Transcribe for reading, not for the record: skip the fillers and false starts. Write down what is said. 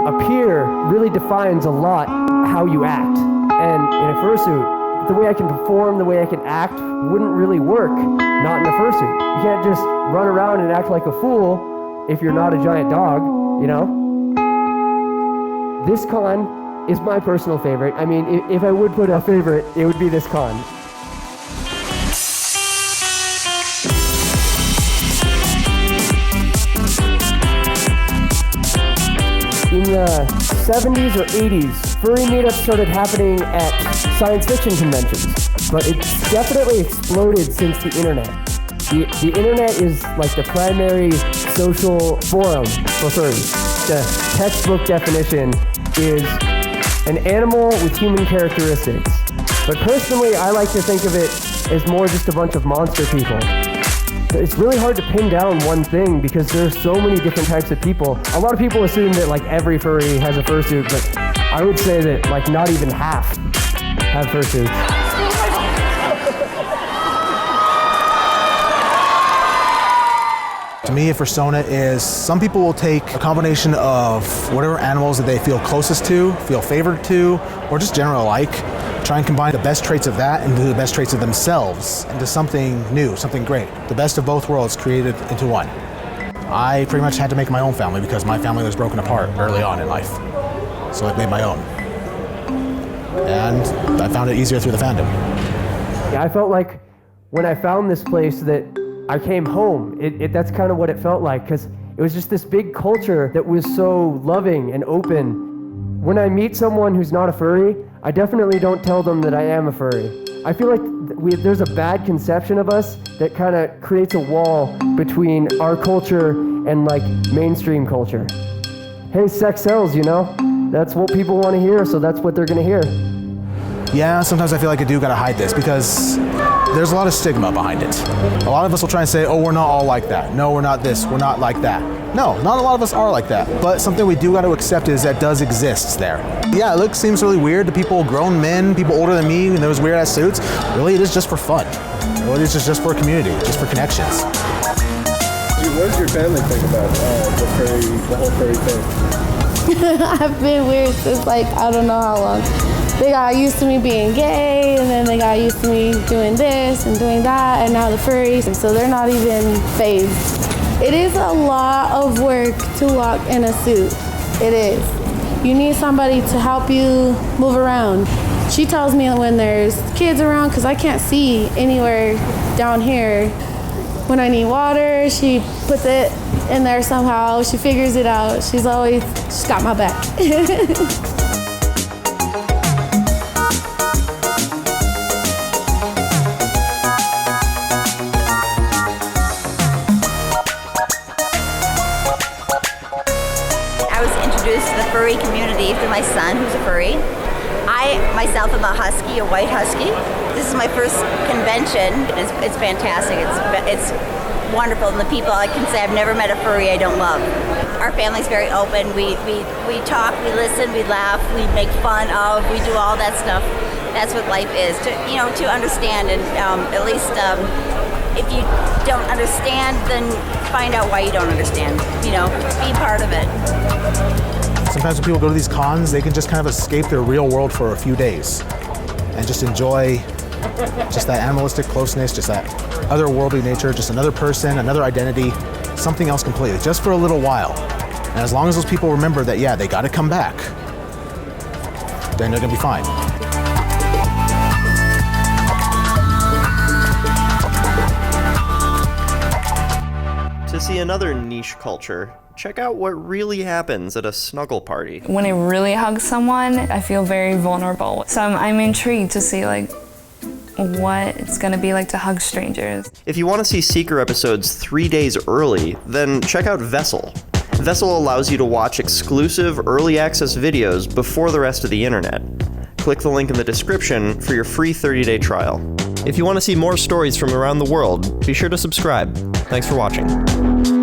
you appear really defines a lot how you act. And in a fursuit, the way I can perform, the way I can act wouldn't really work not in a fursuit. You can't just run around and act like a fool if you're not a giant dog, you know? This con is my personal favorite. I mean, if I would put a favorite, it would be this con. In the 70s or 80s, furry meetups started happening at science fiction conventions, but it's definitely exploded since the internet. The internet is like the primary social forum for furries. The textbook definition is an animal with human characteristics. But personally, I like to think of it as more just a bunch of monster people. It's really hard to pin down one thing because there's so many different types of people. A lot of people assume that like every furry has a fursuit, but I would say that like not even half have fursuits. To me, a fursona is some people will take a combination of whatever animals that they feel closest to, feel favored to, or just generally like, try and combine the best traits of that into the best traits of themselves into something new, something great. The best of both worlds created into one. I pretty much had to make my own family because my family was broken apart early on in life. So I made my own. And I found it easier through the fandom. Yeah, I felt like when I found this place that I came home. That's kind of what it felt like, because it was just this big culture that was so loving and open. When I meet someone who's not a furry, I definitely don't tell them that I am a furry. I feel like there's a bad conception of us that kind of creates a wall between our culture and like mainstream culture. Hey, sex sells, you know? That's what people want to hear, so that's what they're gonna hear. Yeah, sometimes I feel like I do gotta hide this because there's a lot of stigma behind it. A lot of us will try and say, oh, we're not all like that. No, we're not this, we're not like that. No, not a lot of us are like that. But something we do gotta accept is that does exist there. Yeah, it seems really weird to people, grown men, people older than me in those weird ass suits. Really, it is just for fun. Really, it is just for community, just for connections. Dude, what does your family think about the whole furry thing? I've been weird since like, I don't know how long. They got used to me being gay, and then they got used to me doing this and doing that, and now the furries, and so they're not even phased. It is a lot of work to walk in a suit. It is. You need somebody to help you move around. She tells me when there's kids around, because I can't see anywhere down here. When I need water, she puts it in there somehow. She figures it out. She's got my back. To the furry community through my son, who's a furry. I myself am a husky, a white husky. This is my first convention. It's fantastic. It's wonderful, and the people, I can say I've never met a furry I don't love. Our family's very open. We talk, we listen, we laugh, we make fun of, we do all that stuff. That's what life is. To understand, and at least if you don't understand, then find out why you don't understand. Be part of it. Sometimes when people go to these cons, they can just kind of escape their real world for a few days and just enjoy just that animalistic closeness, just that otherworldly nature, just another person, another identity, something else completely, just for a little while. And as long as those people remember that, yeah, they got to come back, then they're going to be fine. To see another niche culture, check out what really happens at a snuggle party. When I really hug someone, I feel very vulnerable. So I'm intrigued to see what it's gonna be like to hug strangers. If you want to see Seeker episodes 3 days early, then check out Vessel. Vessel allows you to watch exclusive early access videos before the rest of the internet. Click the link in the description for your free 30-day trial. If you want to see more stories from around the world, be sure to subscribe. Thanks for watching.